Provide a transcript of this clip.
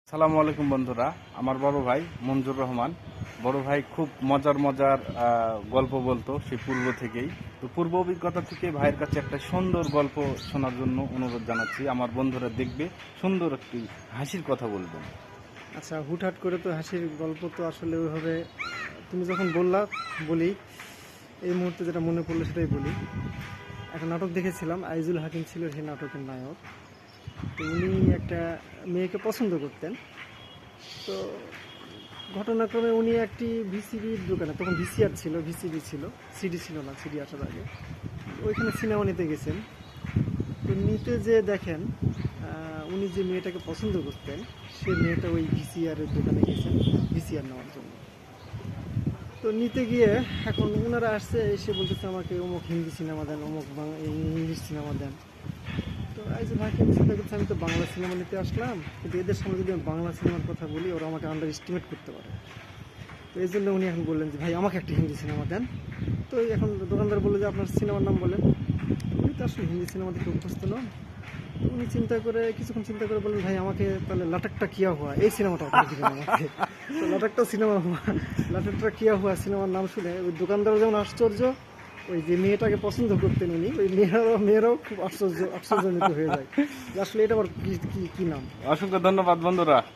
আসসালামু আলাইকুম বন্ধুরা, আমার বড় ভাই মঞ্জুর রহমান। বড় ভাই খুব মজার মজার গল্প বলতো সেই পূর্ব থেকেই। তো পূর্ব অভিজ্ঞতা থেকে ভাইয়ের কাছে একটা সুন্দর গল্প শোনার জন্য অনুরোধ জানাচ্ছি। আমার বন্ধুরা দেখবে, সুন্দর একটি হাসির কথা বলবেন। আচ্ছা, হুটহাট করে তো হাসির গল্প তো আসলে ওইভাবে তুমি যখন বললা বলি। এই মুহূর্তে যেটা মনে পড়লো সেটাই বলি। একটা নাটক দেখেছিলাম, আইজুল হাকিম ছিল সেই নাটকের নায়ক। তো উনি একটা মেয়েকে পছন্দ করতেন। তো ঘটনাক্রমে উনি একটি ভিসিডির দোকানে, তখন ভিসিআর ছিল, ভিসিডি ছিল, সিডি ছিল না, সিডি আসার আগে ওইখানে সিনেমা নিতে গেছেন। তো নিতে যে দেখেন উনি যে মেয়েটাকে পছন্দ করতেন সে মেয়েটা ওই ভিসিআরের দোকানে গেছেন ভিসিআর নেওয়ার জন্য। তো নিতে গিয়ে এখন ওনারা আসছে, এসে বলতেছে আমাকে অমুক হিন্দি সিনেমা দেন, অমুক ইংলিশ সিনেমা দেন। তো এই যে ভাইকে চিন্তা করছে আমি তো বাংলা সিনেমা নিতে আসলাম, কিন্তু এদের সামনে যদি আমি বাংলা সিনেমার কথা বলি ওরা আমাকে আন্ডার এস্টিমেট করতে পারে। তো এই জন্য উনি এখন বললেন যে ভাই আমাকে একটা হিন্দি সিনেমা দেন। তো এখন দোকানদার বললো যে আপনার সিনেমার নাম বলেন। উনি তো আসলে হিন্দি সিনেমা দেখে অভ্যস্ত নন। তো উনি কিছুক্ষণ চিন্তা করে বললেন ভাই আমাকে তাহলে লাটাকটা কিয়া হুয়া এই সিনেমাটা আপনি দিবেন আমাকে। তো লাটাকটা কিয়া হুয়া সিনেমার নাম শুনে ওই দোকানদার যেমন আশ্চর্য, ওই যে মেয়েটাকে পছন্দ করতেন উনি, ওই মেয়েরাও খুব আশ্চর্যজনিত হয়ে যায় যে আসলে এটা আবার কি কি কি নাম। অসংখ্য ধন্যবাদ বন্ধুরা।